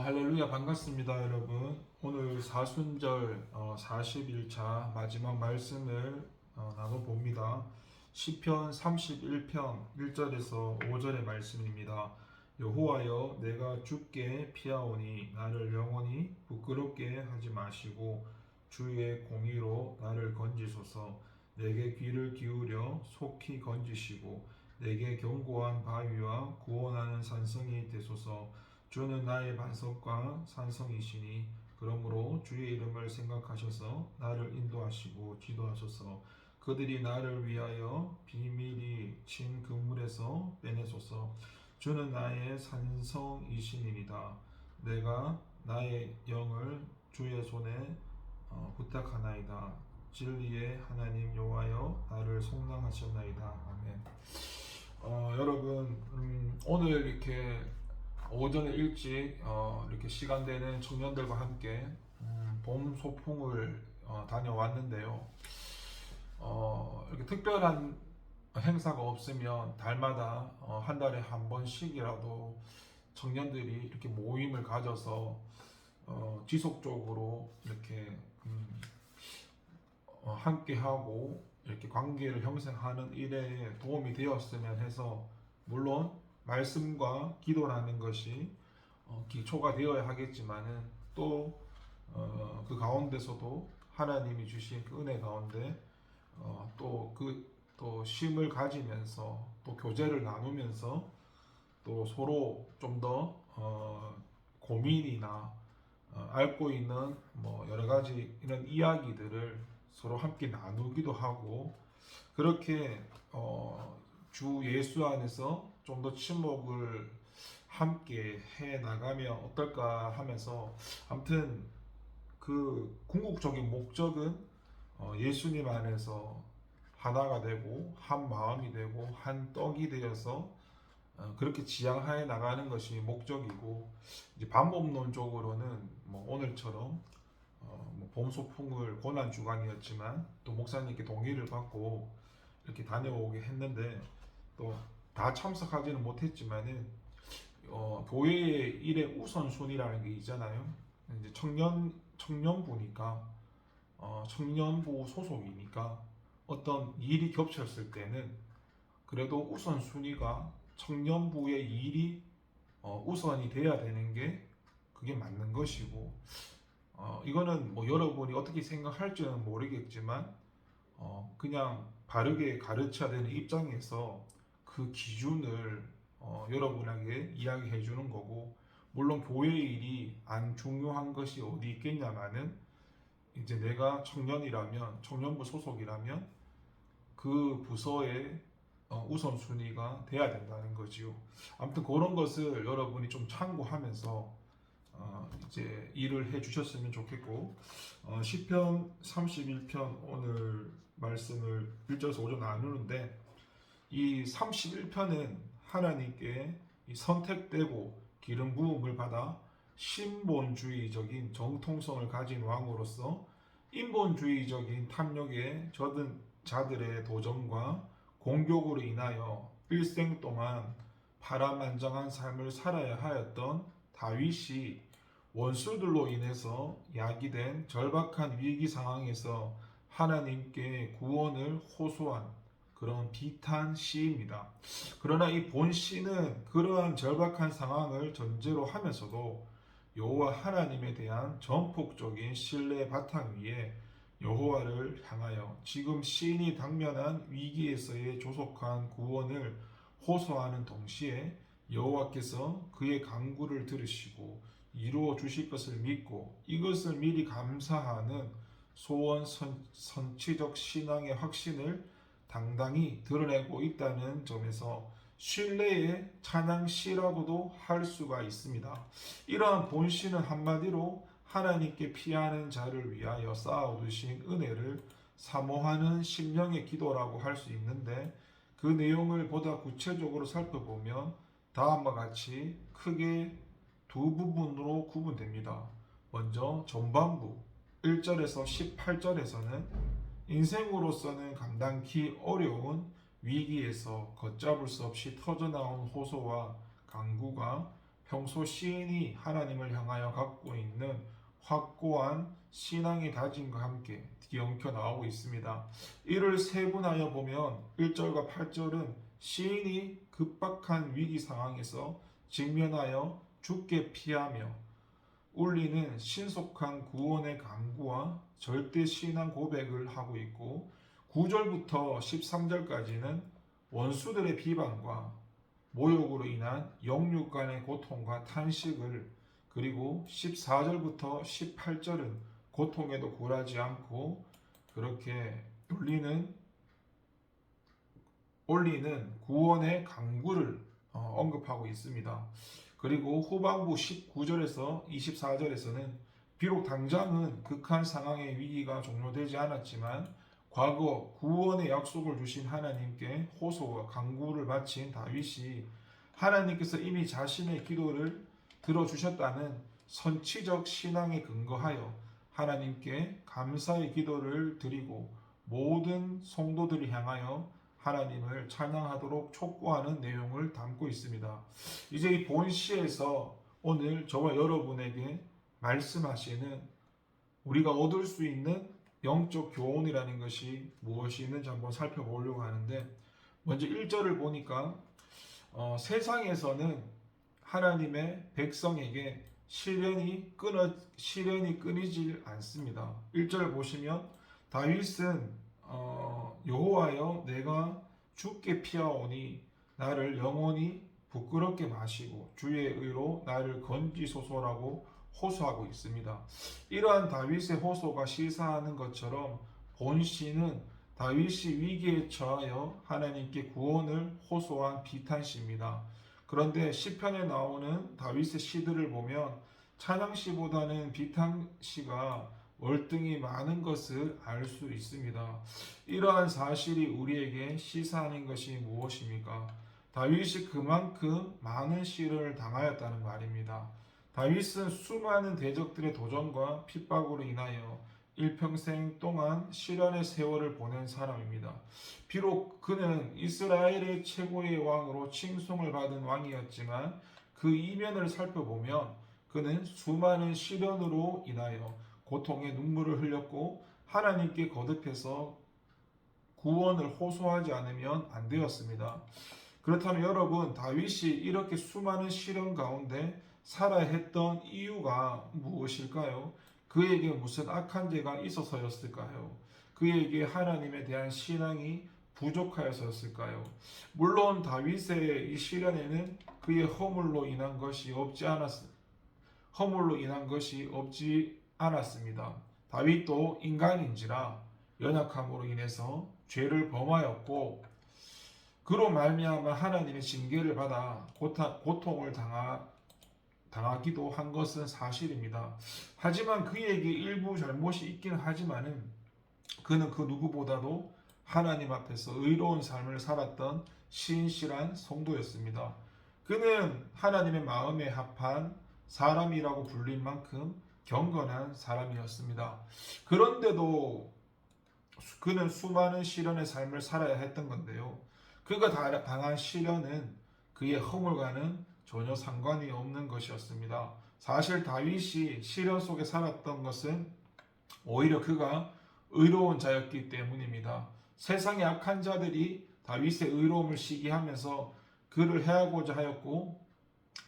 할렐루야 반갑습니다 여러분. 오늘 사순절 40일차 마지막 말씀을 나눠봅니다. 시편 31편 1절에서 5절의 말씀입니다. 여호와여 내가 주께 피하오니 나를 영원히 부끄럽게 하지 마시고 주의 공의로 나를 건지소서. 내게 귀를 기울여 속히 건지시고 내게 견고한 바위와 구원하는 산성이 되소서. 주는 나의 반석과 산성이시니 그러므로 주의 이름을 생각하셔서 나를 인도하시고 지도하소서. 그들이 나를 위하여 비밀이 친 그물에서 빼내소서. 주는 나의 산성이시니이다. 내가 나의 영을 주의 손에 부탁하나이다. 진리의 하나님 여호와여 나를 속량하셨나이다. 아멘. 여러분 오늘 이렇게 오전에 일찍 이렇게 시간 되는 청년들과 함께 봄 소풍을 다녀왔는데요. 이렇게 특별한 행사가 없으면 달마다 한 달에 한 번씩이라도 청년들이 이렇게 모임을 가져서 지속적으로 이렇게 함께 하고 이렇게 관계를 형성하는 일에 도움이 되었으면 해서, 물론 말씀과 기도라는 것이 기초가 되어야 하겠지만은 또 그 가운데서도 하나님이 주신 그 은혜 가운데 또 쉼을 가지면서 또 교제를 나누면서 또 서로 좀 더 고민이나 앓고 있는 뭐 여러 가지 이런 이야기들을 서로 함께 나누기도 하고, 그렇게 주 예수 안에서 좀 더 친목을 함께 해 나가면 어떨까 하면서, 아무튼 그 궁극적인 목적은 예수님 안에서 하나가 되고 한 마음이 되고 한 떡이 되어서 그렇게 지향하여 나가는 것이 목적이고, 이제 방법론적으로는 뭐 오늘처럼 봄 소풍을 고난 주간이었지만 또 목사님께 동의를 받고 이렇게 다녀오게 했는데, 또 다 참석하지는 못했지만은 교회의 일의 우선순위라는 게 있잖아요. 이제 청년부니까 청년부 소속이니까 어떤 일이 겹쳤을 때는 그래도 우선순위가 청년부의 일이 우선이 돼야 되는 게 그게 맞는 것이고, 이거는 뭐 여러분이 어떻게 생각할지는 모르겠지만 그냥 바르게 가르쳐야 되는 입장에서 그 기준을 여러분에게 이야기해 주는 거고, 물론 교회의 일이 안 중요한 것이 어디 있겠냐마는, 이제 내가 청년이라면 청년부 소속이라면 그 부서의 우선순위가 돼야 된다는 거지요. 아무튼 그런 것을 여러분이 좀 참고하면서 이제 일을 해 주셨으면 좋겠고, 시편 31편 오늘 말씀을 1절에서 5절 나누는데, 이 31편은 하나님께 선택되고 기름 부음을 받아 신본주의적인 정통성을 가진 왕으로서 인본주의적인 탐욕에 젖은 자들의 도전과 공격으로 인하여 일생 동안 파란만장한 삶을 살아야 하였던 다윗이 원수들로 인해서 야기된 절박한 위기 상황에서 하나님께 구원을 호소한 그런 비탄 시입니다. 그러나 이 본 시는 그러한 절박한 상황을 전제로 하면서도 여호와 하나님에 대한 전폭적인 신뢰의 바탕 위에 여호와를 향하여 지금 시인이 당면한 위기에서의 조속한 구원을 호소하는 동시에 여호와께서 그의 간구를 들으시고 이루어 주실 것을 믿고 이것을 미리 감사하는 소원 선취적 신앙의 확신을 당당히 드러내고 있다는 점에서 신뢰의 찬양시라고도 할 수가 있습니다. 이러한 본시는 한마디로 하나님께 피하는 자를 위하여 쌓아두신 은혜를 사모하는 심령의 기도라고 할 수 있는데, 그 내용을 보다 구체적으로 살펴보면 다음과 같이 크게 두 부분으로 구분됩니다. 먼저 전반부 1절에서 18절에서는 인생으로서는 감당기 어려운 위기에서 걷잡을 수 없이 터져나온 호소와 간구가 평소 시인이 하나님을 향하여 갖고 있는 확고한 신앙의 다짐과 함께 뒤엉켜 나오고 있습니다. 이를 세분하여 보면 1절과 8절은 시인이 급박한 위기 상황에서 직면하여 죽게 피하며 울리는 신속한 구원의 간구와 절대 신앙 고백을 하고 있고 9절부터 13절까지는 원수들의 비방과 모욕으로 인한 영육 간의 고통과 탄식을 그리고 14절부터 18절은 고통에도 굴하지 않고 그렇게 올리는 구원의 강구를 언급하고 있습니다. 그리고 후반부 19절에서 24절에서는 비록 당장은 극한 상황의 위기가 종료되지 않았지만 과거 구원의 약속을 주신 하나님께 호소와 간구를 마친 다윗이 하나님께서 이미 자신의 기도를 들어주셨다는 선치적 신앙에 근거하여 하나님께 감사의 기도를 드리고 모든 성도들을 향하여 하나님을 찬양하도록 촉구하는 내용을 담고 있습니다. 이제 이 본시에서 오늘 저와 여러분에게 말씀하시는 우리가 얻을 수 있는 영적 교훈이라는 것이 무엇이 있는지 한번 살펴보려고 하는데 먼저 1절을 보니까 세상에서는 하나님의 백성에게 시련이 끊이질 않습니다. 1절 보시면 다윗은 여호와여 내가 주께 피하오니 나를 영원히 부끄럽게 마시고 주의 의로 나를 건지소서라고 호소하고 있습니다. 이러한 다윗의 호소가 시사하는 것처럼 본시는 다윗이 위기에 처하여 하나님께 구원을 호소한 비탄시입니다. 그런데 시편에 나오는 다윗의 시들을 보면 찬양시보다는 비탄시가 월등히 많은 것을 알 수 있습니다. 이러한 사실이 우리에게 시사하는 것이 무엇입니까? 다윗이 그만큼 많은 시련을 당하였다는 말입니다. 다윗은 수많은 대적들의 도전과 핍박으로 인하여 일평생 동안 시련의 세월을 보낸 사람입니다. 비록 그는 이스라엘의 최고의 왕으로 칭송을 받은 왕이었지만 그 이면을 살펴보면 그는 수많은 시련으로 인하여 고통의 눈물을 흘렸고 하나님께 거듭해서 구원을 호소하지 않으면 안 되었습니다. 그렇다면 여러분, 다윗이 이렇게 수많은 시련 가운데 살아야 했던 이유가 무엇일까요? 그에게 무슨 악한 죄가 있어서였을까요? 그에게 하나님에 대한 신앙이 부족하여서였을까요? 물론 다윗의 이 시련에는 그의 허물로 인한 것이 없지 않았습니다. 다윗도 인간인지라 연약함으로 인해서 죄를 범하였고 그로 말미암아 하나님의 징계를 받아 고통을 당하기도 한 것은 사실입니다. 하지만 그에게 일부 잘못이 있긴 하지만은 그는 그 누구보다도 하나님 앞에서 의로운 삶을 살았던 신실한 성도였습니다. 그는 하나님의 마음에 합한 사람이라고 불릴 만큼 경건한 사람이었습니다. 그런데도 그는 수많은 시련의 삶을 살아야 했던 건데요. 그가 당한 시련은 그의 허물과는 전혀 상관이 없는 것이었습니다. 사실 다윗이 시련 속에 살았던 것은 오히려 그가 의로운 자였기 때문입니다. 세상의 악한 자들이 다윗의 의로움을 시기하면서 그를 해하고자 하였고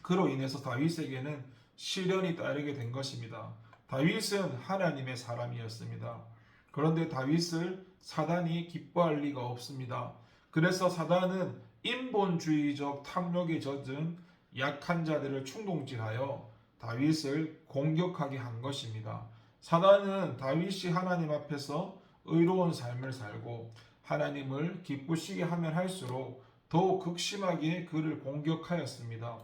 그로 인해서 다윗에게는 시련이 따르게 된 것입니다. 다윗은 하나님의 사람이었습니다. 그런데 다윗을 사단이 기뻐할 리가 없습니다. 그래서 사단은 인본주의적 탐욕에 젖은 약한 자들을 충동질하여 다윗을 공격하게 한 것입니다. 사단은 다윗이 하나님 앞에서 의로운 삶을 살고 하나님을 기쁘시게 하면 할수록 더욱 극심하게 그를 공격하였습니다.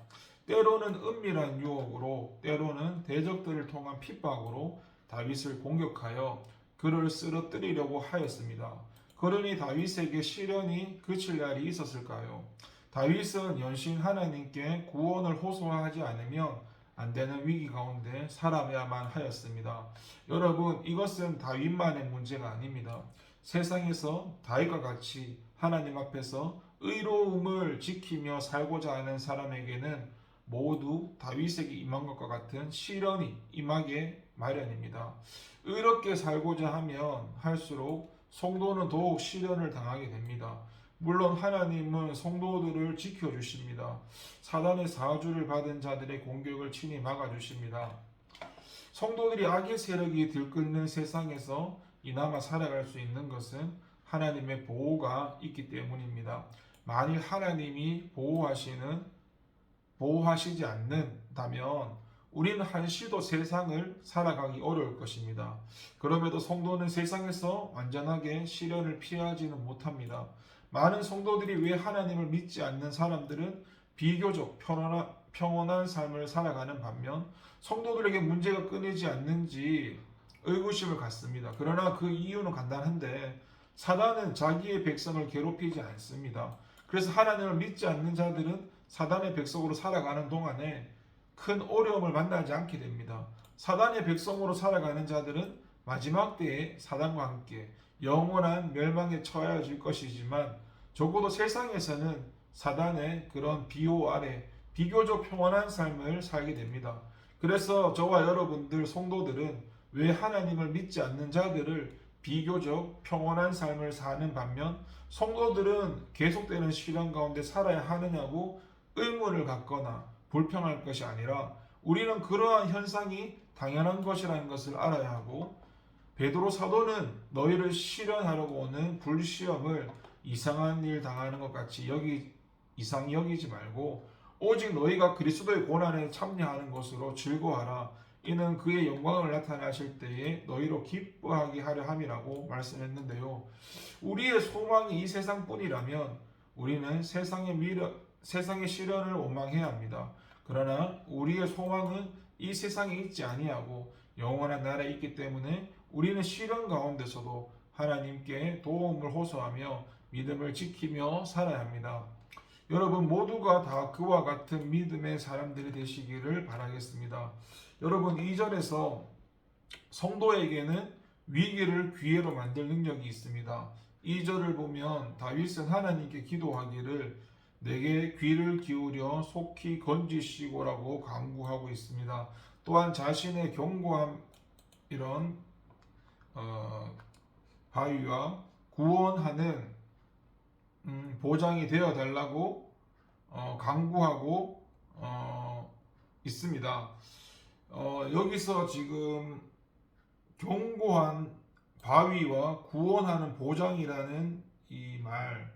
때로는 은밀한 유혹으로, 때로는 대적들을 통한 핍박으로 다윗을 공격하여 그를 쓰러뜨리려고 하였습니다. 그러니 다윗에게 시련이 그칠 날이 있었을까요? 다윗은 연신 하나님께 구원을 호소하지 않으면 안 되는 위기 가운데 살아야만 하였습니다. 여러분, 이것은 다윗만의 문제가 아닙니다. 세상에서 다윗과 같이 하나님 앞에서 의로움을 지키며 살고자 하는 사람에게는 모두 다윗에게 임한 것과 같은 시련이 임하게 마련입니다. 의롭게 살고자 하면 할수록 성도는 더욱 시련을 당하게 됩니다. 물론 하나님은 성도들을 지켜주십니다. 사단의 사주를 받은 자들의 공격을 친히 막아주십니다. 성도들이 악의 세력이 들끓는 세상에서 이나마 살아갈 수 있는 것은 하나님의 보호가 있기 때문입니다. 만일 하나님이 보호하시지 않는다면 우리는 한시도 세상을 살아가기 어려울 것입니다. 그럼에도 성도는 세상에서 완전하게 시련을 피하지는 못합니다. 많은 성도들이 왜 하나님을 믿지 않는 사람들은 비교적 평온한 삶을 살아가는 반면 성도들에게 문제가 끊이지 않는지 의구심을 갖습니다. 그러나 그 이유는 간단한데 사단은 자기의 백성을 괴롭히지 않습니다. 그래서 하나님을 믿지 않는 자들은 사단의 백성으로 살아가는 동안에 큰 어려움을 만나지 않게 됩니다. 사단의 백성으로 살아가는 자들은 마지막 때에 사단과 함께 영원한 멸망에 처해질 것이지만 적어도 세상에서는 사단의 그런 비호 아래 비교적 평온한 삶을 살게 됩니다. 그래서 저와 여러분들 성도들은 왜 하나님을 믿지 않는 자들을 비교적 평온한 삶을 사는 반면 성도들은 계속되는 시련 가운데 살아야 하느냐고 의문을 갖거나 불평할 것이 아니라 우리는 그러한 현상이 당연한 것이라는 것을 알아야 하고 베드로 사도는 너희를 시련하려고 오는 불시험을 이상한 일 당하는 것 같이 이상히 여기지 말고 오직 너희가 그리스도의 고난에 참여하는 것으로 즐거워하라. 이는 그의 영광을 나타나실 때에 너희로 기뻐하게 하려 함이라고 말씀했는데요. 우리의 소망이 이 세상뿐이라면 우리는 세상의 시련을 원망해야 합니다. 그러나 우리의 소망은 이 세상에 있지 아니하고 영원한 나라에 있기 때문에 우리는 시련 가운데서도 하나님께 도움을 호소하며 믿음을 지키며 살아야 합니다. 여러분 모두가 다 그와 같은 믿음의 사람들이 되시기를 바라겠습니다. 여러분 2절에서 성도에게는 위기를 기회로 만들 능력이 있습니다. 2절을 보면 다윗은 하나님께 기도하기를 내게 귀를 기울여 속히 건지시고라고 간구하고 있습니다. 또한 자신의 견고한 이런 바위와 구원하는 보장이 되어 달라고 간구하고 있습니다. 여기서 지금 견고한 바위와 구원하는 보장이라는 이 말,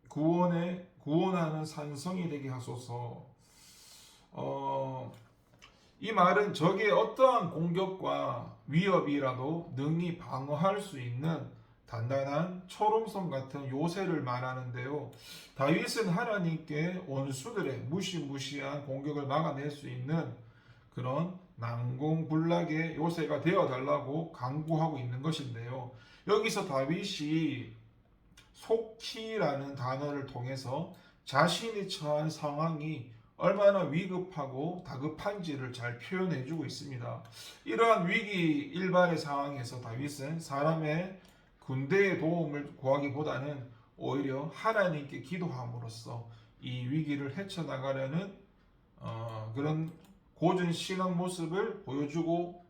구원하는 산성이 되게 하소서. 이 말은 적의 어떠한 공격과 위협이라도 능히 방어할 수 있는 단단한 초롱성 같은 요새를 말하는데요. 다윗은 하나님께 원수들의 무시무시한 공격을 막아낼 수 있는 그런 난공불락의 요새가 되어달라고 간구하고 있는 것인데요. 여기서 다윗이 속히라는 단어를 통해서 자신이 처한 상황이 얼마나 위급하고 다급한지를 잘 표현해주고 있습니다. 이러한 위기 일발의 상황에서 다윗은 사람의 군대의 도움을 구하기보다는 오히려 하나님께 기도함으로써 이 위기를 헤쳐나가려는 그런 고준 신앙 모습을 보여주고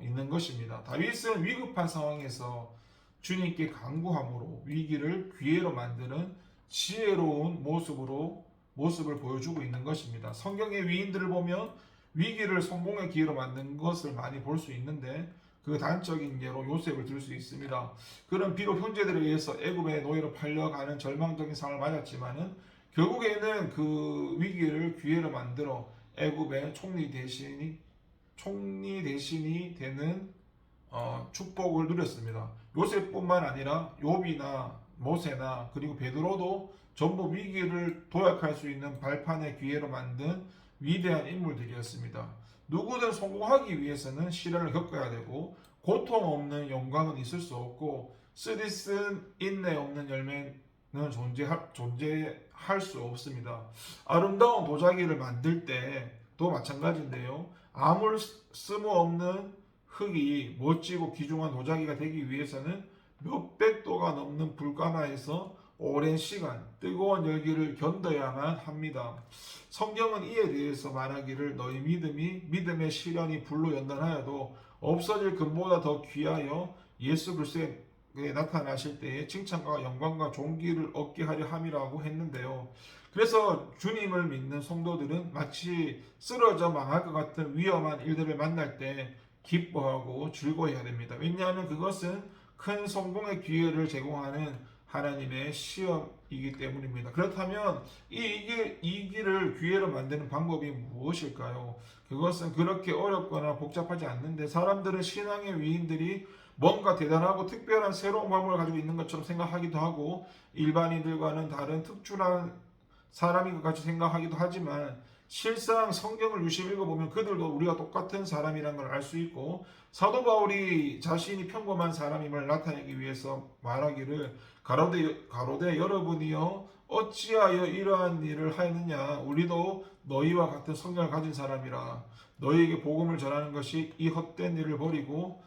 있는 것입니다. 다윗은 위급한 상황에서 주님께 간구함으로 위기를 기회로 만드는 지혜로운 모습을 보여주고 있는 것입니다. 성경의 위인들을 보면 위기를 성공의 기회로 만든 것을 많이 볼 수 있는데 그 단적인 예로 요셉을 들 수 있습니다. 그는 비록 형제들에 의해서 애굽의 노예로 팔려가는 절망적인 상황을 맞았지만은 결국에는 그 위기를 기회로 만들어 애굽의 총리 대신이 되는 축복을 누렸습니다. 요셉뿐만 아니라 욥이나 모세나 그리고 베드로도 전부 위기를 도약할 수 있는 발판의 기회로 만든 위대한 인물들이었습니다. 누구든 성공하기 위해서는 시련을 겪어야 되고 고통 없는 영광은 있을 수 없고 쓰디쓴 인내 없는 열매는 존재할 수 없습니다. 아름다운 도자기를 만들 때도 마찬가지인데요. 아무 쓸모없는 흙이 멋지고 귀중한 도자기가 되기 위해서는 몇백 도가 넘는 불가마에서 오랜 시간 뜨거운 열기를 견뎌야만 합니다. 성경은 이에 대해서 말하기를 너희 믿음이 믿음의 시련이 불로 연단하여도 없어질 금보다 더 귀하여 예수 그리스도에 나타나실 때에 칭찬과 영광과 존귀를 얻게 하려 함이라고 했는데요. 그래서 주님을 믿는 성도들은 마치 쓰러져 망할 것 같은 위험한 일들을 만날 때 기뻐하고 즐거워해야 됩니다. 왜냐하면 그것은 큰 성공의 기회를 제공하는 하나님의 시험이기 때문입니다. 그렇다면 이 길을 기회로 만드는 방법이 무엇일까요? 그것은 그렇게 어렵거나 복잡하지 않는데 사람들은 신앙의 위인들이 뭔가 대단하고 특별한 새로운 방법을 가지고 있는 것처럼 생각하기도 하고 일반인들과는 다른 특출한 사람인 것 같이 생각하기도 하지만 실상 성경을 유심히 읽어보면 그들도 우리가 똑같은 사람이라는 걸 알 수 있고 사도 바울이 자신이 평범한 사람임을 나타내기 위해서 말하기를 가로되 여러분이여 어찌하여 이러한 일을 하였느냐 우리도 너희와 같은 성령을 가진 사람이라 너희에게 복음을 전하는 것이 이 헛된 일을 버리고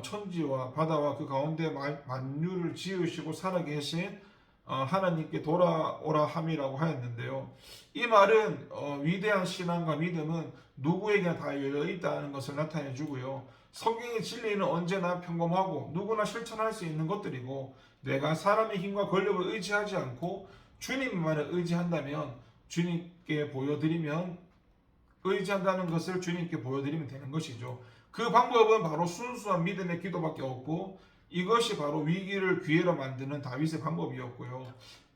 천지와 바다와 그 가운데 만유를 지으시고 살아계신 하나님께 돌아오라 함이라고 하였는데요. 이 말은 위대한 신앙과 믿음은 누구에게나 다 열려있다는 것을 나타내 주고요. 성경의 진리는 언제나 평범하고 누구나 실천할 수 있는 것들이고 내가 사람의 힘과 권력을 의지하지 않고 주님만을 의지한다면 주님께 보여드리면 의지한다는 것을 주님께 보여드리면 되는 것이죠. 그 방법은 바로 순수한 믿음의 기도밖에 없고 이것이 바로 위기를 기회로 만드는 다윗의 방법이었고요.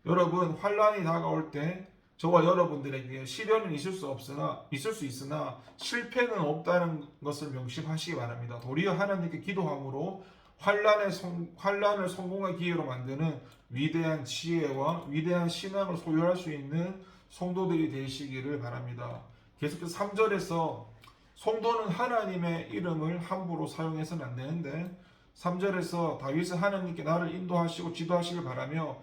여러분 환란이 다가올 때 저와 여러분들에게 시련은 있을 수 있으나 실패는 없다는 것을 명심하시기 바랍니다. 도리어 하나님께 기도함으로 환란을 성공의 기회로 만드는 위대한 지혜와 위대한 신앙을 소유할 수 있는 성도들이 되시기를 바랍니다. 계속해서 3절에서 성도는 하나님의 이름을 함부로 사용해서는 안 되는데 3절에서 다윗은 하나님께 나를 인도하시고 지도하시길 바라며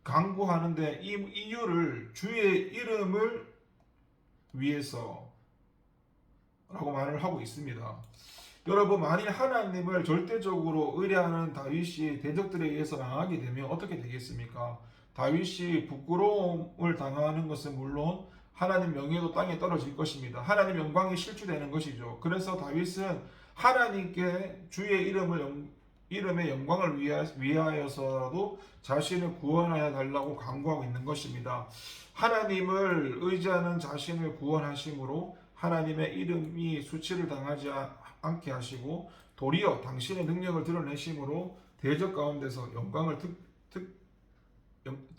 간구하는데 이 이유를 주의 이름을 위해서 라고 말을 하고 있습니다. 여러분 만일 하나님을 절대적으로 의뢰하는 다윗이 대적들에 의해서 망하게 되면 어떻게 되겠습니까? 다윗이 부끄러움을 당하는 것은 물론 하나님 명예도 땅에 떨어질 것입니다. 하나님 영광이 실추되는 것이죠. 그래서 다윗은 하나님께 주의 이름의 영광을 위하여서라도 자신을 구원하여 달라고 간구하고 있는 것입니다. 하나님을 의지하는 자신을 구원하심으로 하나님의 이름이 수치를 당하지 않게 하시고 도리어 당신의 능력을 드러내심으로 대적 가운데서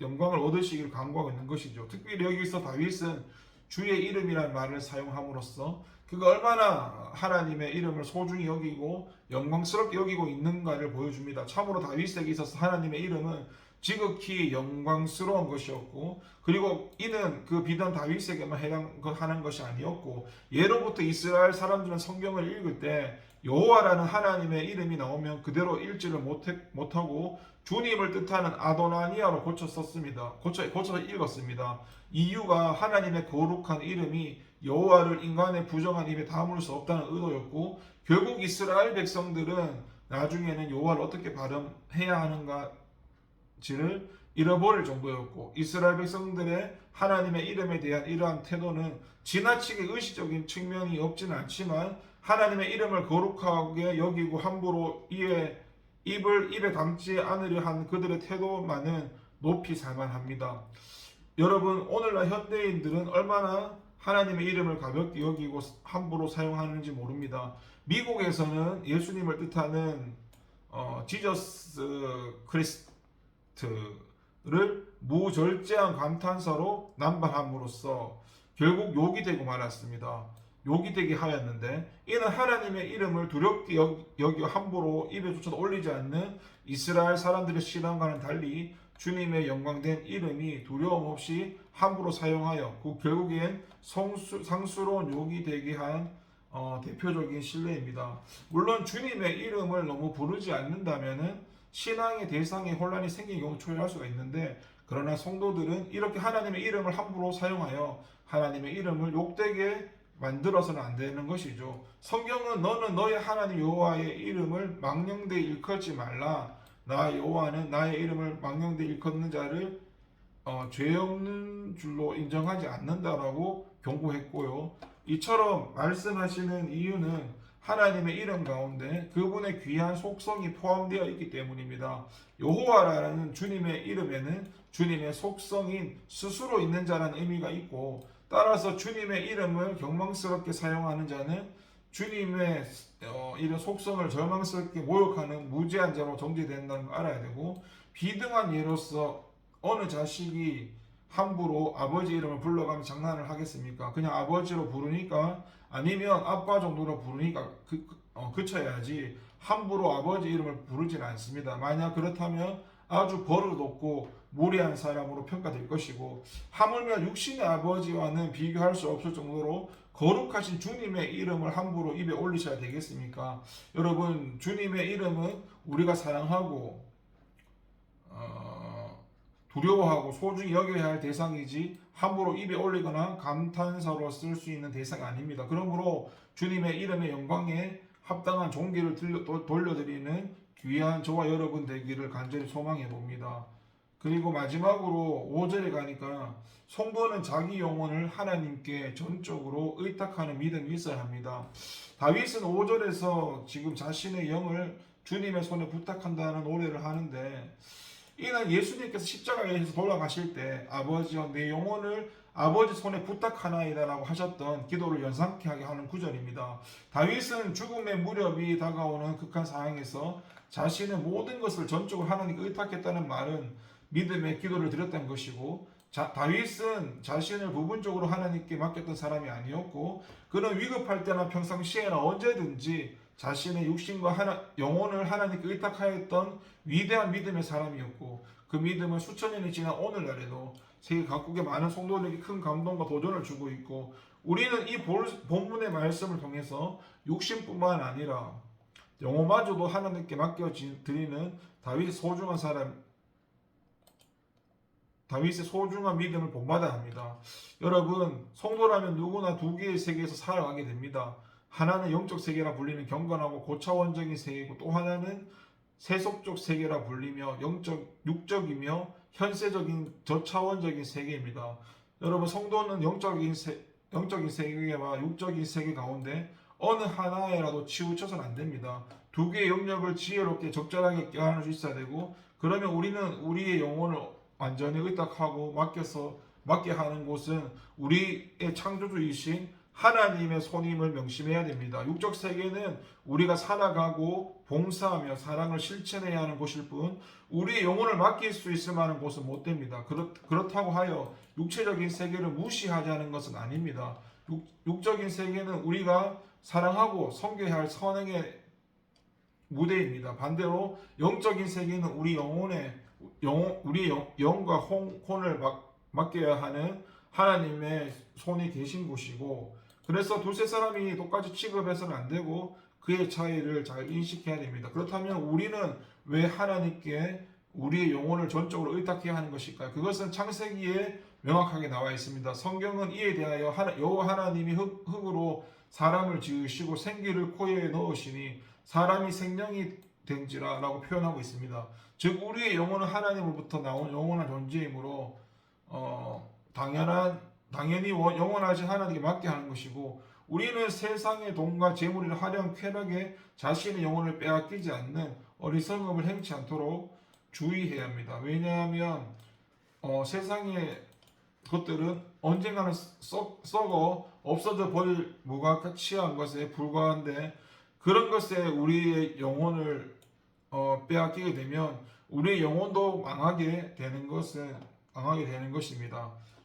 영광을 얻으시기를 간구하고 있는 것이죠. 특별히 여기서 다윗은 주의 이름이라는 말을 사용함으로써 그가 얼마나 하나님의 이름을 소중히 여기고 영광스럽게 여기고 있는가를 보여줍니다. 참으로 다윗에게 있어서 하나님의 이름은 지극히 영광스러운 것이었고 그리고 이는 그 비단 다윗에게만 해당하는 것이 아니었고 예로부터 이스라엘 사람들은 성경을 읽을 때 여호와라는 하나님의 이름이 나오면 그대로 읽지를 못하고 주님을 뜻하는 아도나니아로 고쳐서 읽었습니다. 이유가 하나님의 거룩한 이름이 여호와를 인간의 부정한 입에 담을 수 없다는 의도였고 결국 이스라엘 백성들은 나중에는 여호와를 어떻게 발음해야 하는가를 잃어버릴 정도였고 이스라엘 백성들의 하나님의 이름에 대한 이러한 태도는 지나치게 의식적인 측면이 없지는 않지만 하나님의 이름을 거룩하게 여기고 함부로 입에 담지 않으려 한 그들의 태도만은 높이 살만합니다. 여러분 오늘날 현대인들은 얼마나 하나님의 이름을 가볍게 여기고 함부로 사용하는지 모릅니다. 미국에서는 예수님을 뜻하는 지저스 크리스트를 무절제한 감탄사로 남발함으로써 결국 욕이 되고 말았습니다. 욕이 되게 하였는데 이는 하나님의 이름을 두렵게 여기고 함부로 입에조차도 올리지 않는 이스라엘 사람들의 신앙과는 달리 주님의 영광된 이름이 두려움 없이 함부로 사용하여 그 결국엔 상스러운 욕이 되게 한 대표적인 신뢰입니다. 물론 주님의 이름을 너무 부르지 않는다면은 신앙의 대상에 혼란이 생기는 경우 초래할 수가 있는데 그러나 성도들은 이렇게 하나님의 이름을 함부로 사용하여 하나님의 이름을 욕되게 만들어서는 안 되는 것이죠. 성경은 너는 너의 하나님 여호와의 이름을 망령되이 일컫지 말라. 나 여호와는 나의 이름을 망령되이 일컫는 자를 죄 없는 줄로 인정하지 않는다라고 경고했고요. 이처럼 말씀하시는 이유는 하나님의 이름 가운데 그분의 귀한 속성이 포함되어 있기 때문입니다. 여호와라는 주님의 이름에는 주님의 속성인 스스로 있는 자라는 의미가 있고, 따라서 주님의 이름을 경망스럽게 사용하는 자는 주님의 이런 속성을 절망스럽게 모욕하는 무지한 자로 정죄된다는 걸 알아야 되고, 비등한 예로서 어느 자식이 함부로 아버지 이름을 불러가며 장난을 하겠습니까? 그냥 아버지로 부르니까, 아니면 아빠 정도로 부르니까 그쳐야지 함부로 아버지 이름을 부르진 않습니다. 만약 그렇다면 아주 버릇없고 무례한 사람으로 평가될 것이고, 하물며 육신의 아버지와는 비교할 수 없을 정도로 거룩하신 주님의 이름을 함부로 입에 올리셔야 되겠습니까? 여러분, 주님의 이름은 우리가 사랑하고 두려워하고 소중히 여겨야 할 대상이지 함부로 입에 올리거나 감탄사로 쓸 수 있는 대상이 아닙니다. 그러므로 주님의 이름의 영광에 합당한 존귀를 돌려드리는 귀한 저와 여러분 되기를 간절히 소망해 봅니다. 그리고 마지막으로 5절에 가니까 성도는 자기 영혼을 하나님께 전적으로 의탁하는 믿음이 있어야 합니다. 다윗은 5절에서 지금 자신의 영을 주님의 손에 부탁한다는 노래를 하는데, 이는 예수님께서 십자가에서 돌아가실 때 아버지여 내 영혼을 아버지 손에 부탁하나이다 라고 하셨던 기도를 연상케 하게 하는 구절입니다. 다윗은 죽음의 무렵이 다가오는 극한 상황에서 자신의 모든 것을 전적으로 하나님께 의탁했다는 말은 믿음의 기도를 드렸다는 것이고, 다윗은 자신을 부분적으로 하나님께 맡겼던 사람이 아니었고, 그는 위급할 때나 평상시에나 언제든지 자신의 육신과 영혼을 하나님께 의탁하였던 위대한 믿음의 사람이었고, 그 믿음은 수천 년이 지난 오늘날에도 세계 각국의 많은 성도들에게 큰 감동과 도전을 주고 있고, 우리는 이 본문의 말씀을 통해서 육신뿐만 아니라 영혼마저도 하나님께 맡겨드리는 다윗의 소중한 믿음을 본받아야 합니다. 여러분, 성도라면 누구나 두 개의 세계에서 살아가게 됩니다. 하나는 영적 세계라 불리는 경건하고 고차원적인 세계이고, 또 하나는 세속적 세계라 불리며 육적이며 현세적인 저차원적인 세계입니다. 여러분, 성도는 영적인 세계와 육적인 세계 가운데 어느 하나에라도 치우쳐서는 안 됩니다. 두 개의 영역을 지혜롭게 적절하게 껴안을 수 있어야 되고, 그러면 우리는 우리의 영혼을 완전히 의탁하고 맡게 하는 곳은 우리의 창조주이신 하나님의 손임을 명심해야 됩니다. 육적 세계는 우리가 살아가고 봉사하며 사랑을 실천해야 하는 곳일 뿐, 우리의 영혼을 맡길 수 있을 만한 곳은 못 됩니다. 그렇다고 하여 육체적인 세계를 무시하자는 것은 아닙니다. 육적인 세계는 우리가 사랑하고 섬겨야 할 선행의 무대입니다. 반대로 영적인 세계는 우리의 영과 혼을 맡겨야 하는 하나님의 손이 계신 곳이고, 그래서 두세 사람이 똑같이 취급해서는 안 되고 그의 차이를 잘 인식해야 됩니다. 그렇다면 우리는 왜 하나님께 우리의 영혼을 전적으로 의탁해야 하는 것일까요? 그것은 창세기에 명확하게 나와 있습니다. 성경은 이에 대하여 여호와 하나님이 흙으로 사람을 지으시고 생기를 코에 넣으시니 사람이 생명이 된지라 라고 표현하고 있습니다. 즉 우리의 영혼은 하나님으로부터 나온 영원한 존재이므로 당연히 영원하신 하나님께 맡게 하는 것이고, 우리는 세상의 돈과 재물이나 화려한 쾌락에 자신의 영혼을 빼앗기지 않는 어리석음을 행치 않도록 주의해야 합니다. 왜냐하면 세상의 것들은 언젠가는 썩어 없어져 버릴 무가치한 것에 불과한데, 그런 것에 우리의 영혼을 빼앗기게 되면 우리의 영혼도 망하게 되는 것입니다.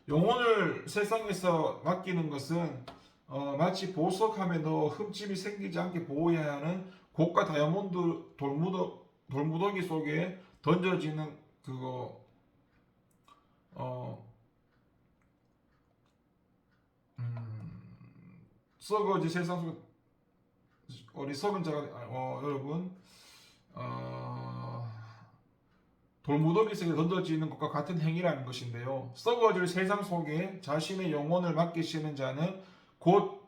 영혼을 세상에서 맡기는 것은 마치 보석함에 넣어 흠집이 생기지 않게 보호해야 하는 고가 다이아몬드 돌무더기 속에 던져지는 썩어지 세상 속 어리석은 자가 여러분 돌무더기 속에 던져지는 것과 같은 행위라는 것인데요. 썩어질 세상 속에 자신의 영혼을 맡기시는 자는 곧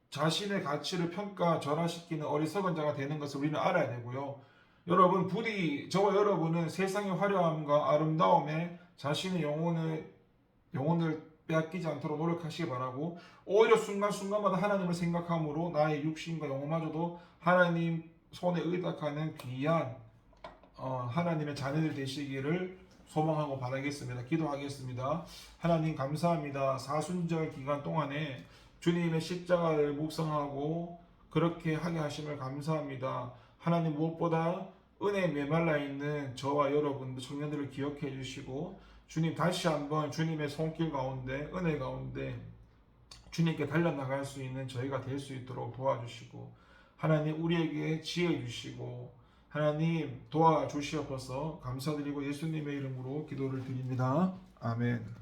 자신의 가치를 평가 절하시키는 어리석은 자가 되는 것을 우리는 알아야 되고요. 여러분 부디 저와 여러분은 세상의 화려함과 아름다움에 자신의 영혼을 빼앗기지 않도록 노력하시기 바라고, 오히려 순간순간마다 하나님을 생각함으로 나의 육신과 영혼마저도 하나님 손에 의탁하는 귀한 하나님의 자녀들 되시기를 소망하고 바라겠습니다. 기도하겠습니다. 하나님 감사합니다. 사순절 기간 동안에 주님의 십자가를 묵상하고 그렇게 하게 하심을 감사합니다. 하나님 무엇보다 은혜에 메말라 있는 저와 여러분들 청년들을 기억해 주시고, 주님 다시 한번 주님의 손길 가운데 은혜 가운데 주님께 달려나갈 수 있는 저희가 될 수 있도록 도와주시고, 하나님 우리에게 지혜 주시고 하나님 도와주시옵소서. 감사드리고 예수님의 이름으로 기도를 드립니다. 아멘.